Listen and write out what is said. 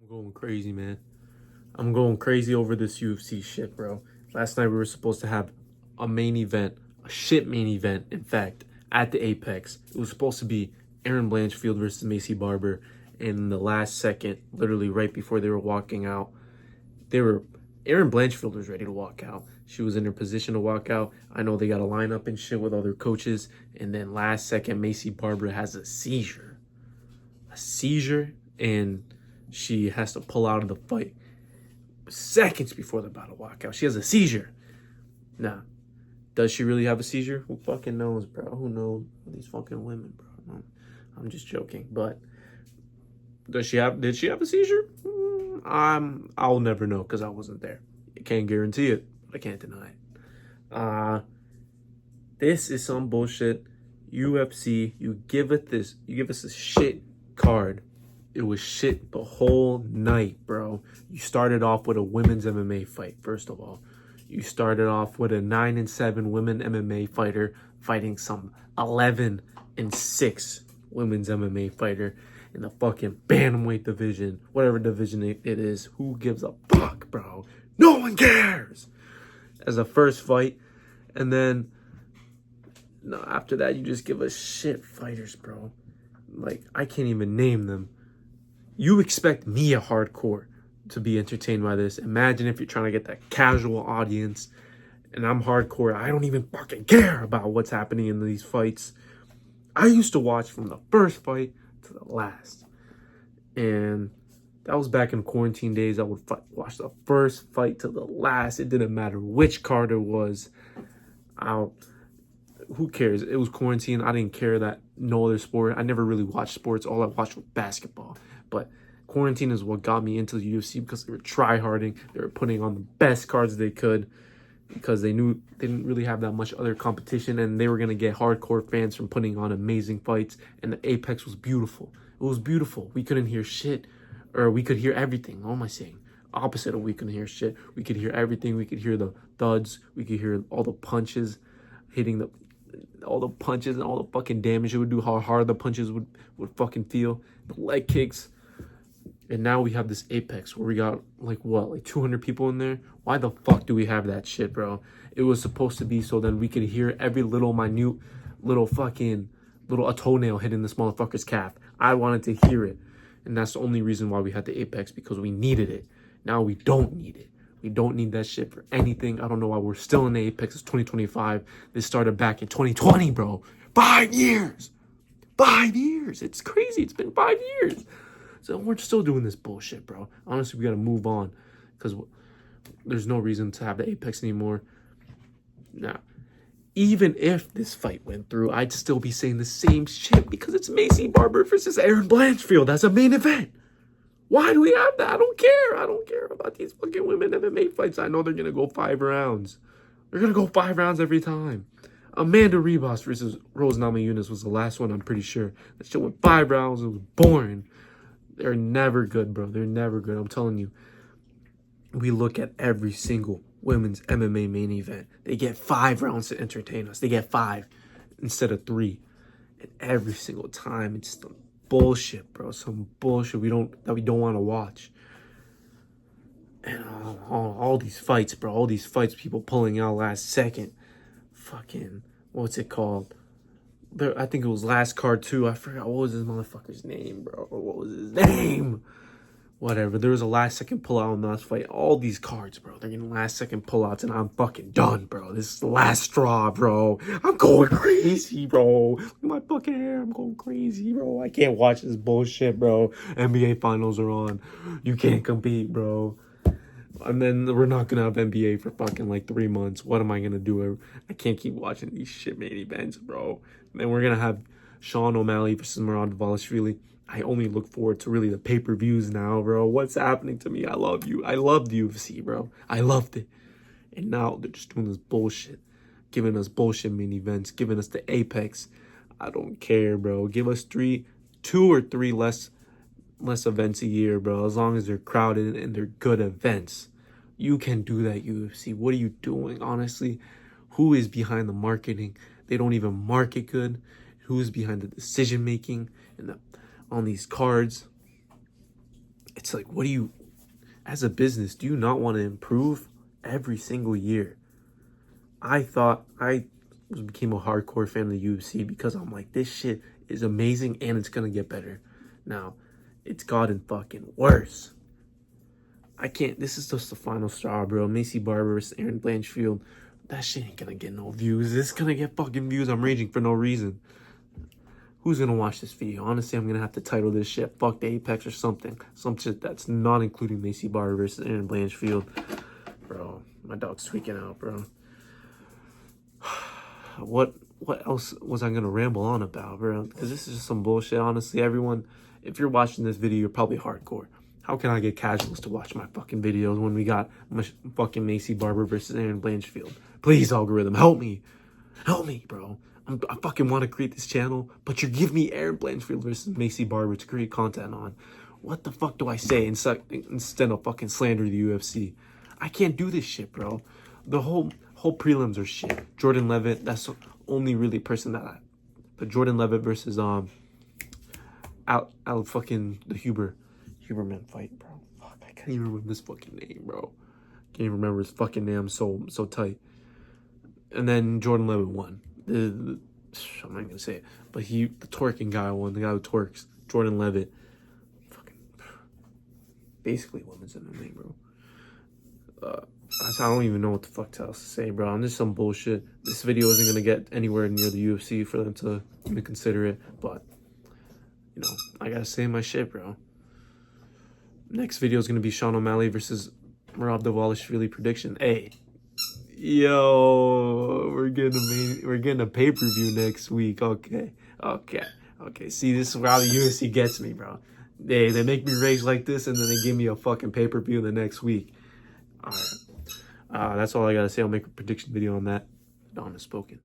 I'm going crazy, man. I'm going crazy over this UFC shit, bro. Last night we were supposed to have a main event, a shit main event, in fact, at the Apex. It was supposed to be Aaron Blanchfield versus Macy Barber. And in the last second, literally right before they were walking out, they were Aaron Blanchfield was ready to walk out. She was in her position to walk out. I know they got a lineup and shit with other coaches. And then last second, Macy Barber has a seizure. A seizure, and she has to pull out of the fight seconds before they're about to walk out. She has a seizure. Now, does she really have a seizure? Who fucking knows, bro? Who knows? These fucking women, bro. I'm just joking. But did she have a seizure? I'll never know because I wasn't there. I can't guarantee it, but I can't deny it. This is some bullshit. UFC, you give us a shit card. It was shit the whole night, bro. You started off with a women's MMA fight, first of all. You started off with a 9-7 women MMA fighter fighting some 11-6 women's MMA fighter in the fucking bantamweight division, whatever division it is. Who gives a fuck, bro? No one cares. As a first fight, and then no, after that, you just give us shit fighters, bro. Like, I can't even name them. You expect me, a hardcore, to be entertained by this. Imagine if you're trying to get that casual audience, and I'm hardcore. I don't even fucking care about what's happening in these fights. I used to watch from the first fight to the last. And that was back in quarantine days. I would watch the first fight to the last. It didn't matter which card it was. Who cares? It was quarantine. I didn't care that no other sport. I never really watched sports. All I watched was basketball. But quarantine is what got me into the UFC because they were try-harding. They were putting on the best cards they could because they knew they didn't really have that much other competition, and they were going to get hardcore fans from putting on amazing fights. And the Apex was beautiful. It was beautiful. We couldn't hear shit, or we could hear everything. What am I saying? Opposite of we couldn't hear shit. We could hear everything. We could hear the thuds. We could hear all the punches hitting all the punches and all the fucking damage it would do, how hard the punches would fucking feel, the leg kicks. And now we have this Apex where we got like 200 people in there. Why the fuck do we have that shit, bro? It was supposed to be so then we could hear every little minute little a toenail hitting this motherfucker's calf. I wanted to hear it. And that's the only reason why we had the Apex, because we needed it. Now we don't need it. We don't need that shit for anything. I don't know why we're still in the Apex. It's 2025. This started back in 2020, bro. 5 years. 5 years. It's crazy. It's been 5 years. So we're still doing this bullshit, bro. Honestly, we got to move on because there's no reason to have the Apex anymore. Now, even if this fight went through, I'd still be saying the same shit because it's Macy Barber versus Aaron Blanchfield. That's a main event. Why do we have that? I don't care. I don't care about these fucking women MMA fights. I know they're going to go 5 rounds. They're going to go 5 rounds every time. Amanda Ribas versus Rose Namajunas was the last one, I'm pretty sure. That shit went 5 rounds. It was boring. They're never good, bro. They're never good. I'm telling you. We look at every single women's MMA main event. They get 5 rounds to entertain us. They get 5 instead of 3. And every single time, it's the bullshit, bro. Some bullshit we don't want to watch. And all these fights, bro. All these fights, people pulling out last second. Fucking, what's it called? I think it was last card too. I forgot what was this motherfucker's name, bro. What was his name? Whatever. There was a last second pullout in the last fight. All these cards, bro. They're getting last second pullouts, and I'm fucking done, bro. This is the last straw, bro. I'm going crazy, bro. Look at my fucking hair. I'm going crazy, bro. I can't watch this bullshit, bro. NBA finals are on. You can't compete, bro. And then we're not gonna have NBA for fucking like 3 months. What am I gonna do? I can't keep watching these shit main events, bro. And then we're gonna have Sean O'Malley versus Murad Dvalishvili. I only look forward to really the pay-per-views now, bro. What's happening to me? I love you. I loved UFC, bro. I loved it. And now they're just doing this bullshit. Giving us bullshit main events. Giving us the Apex. I don't care, bro. Give us 2 or 3 less events a year, bro. As long as they're crowded and they're good events. You can do that, UFC. What are you doing, honestly? Who is behind the marketing? They don't even market good. Who is behind the decision making and on these cards? it's like, what do you, as a business, do you not want to improve every single year? I thought I became a hardcore fan of the UFC because I'm like, this shit is amazing and it's gonna get better. Now, it's gotten fucking worse. I can't. This is just the final straw, bro. Macy Barber versus Aaron Blanchfield. That shit ain't gonna get no views. This is gonna get fucking views. I'm raging for no reason. Who's gonna watch this video? Honestly, I'm gonna have to title this shit "Fuck the Apex" or something. Some shit that's not including Macy Barber versus Aaron Blanchfield. Bro, my dog's tweaking out, bro. What else was I gonna ramble on about, bro? Because this is just some bullshit. Honestly, everyone, if you're watching this video, you're probably hardcore. How can I get casuals to watch my fucking videos when we got my fucking Macy Barber versus Aaron Blanchfield? Please, algorithm, help me. Help me, bro. I fucking want to create this channel, but you give me Aaron Blanchfield versus Macy Barber to create content on. What the fuck do I say instead of fucking slander the UFC? I can't do this shit, bro. The whole prelims are shit. Jordan Levitt, that's the only really person that but Jordan Levitt versus out fucking the Huberman fight, bro. Fuck, I can't even remember this fucking name, bro. Can't even remember his fucking name. I'm so tight. And then Jordan Levitt won. I'm not gonna say it, but the twerking guy won. The guy who twerks, Jordan Levitt. Fucking basically women's MMA, bro. I don't even know what the fuck else to say, bro. I'm just some bullshit. This video isn't gonna get anywhere near the UFC for them to even consider it, but you know, I gotta say my shit, bro. Next video is gonna be Sean O'Malley versus Merab Dvalishvili prediction. Hey, yo, we're getting a pay-per-view next week. Okay. See, this is how the UFC gets me, bro. They make me rage like this, and then they give me a fucking pay-per-view the next week. All right. That's all I gotta say. I'll make a prediction video on that. Dawn has spoken.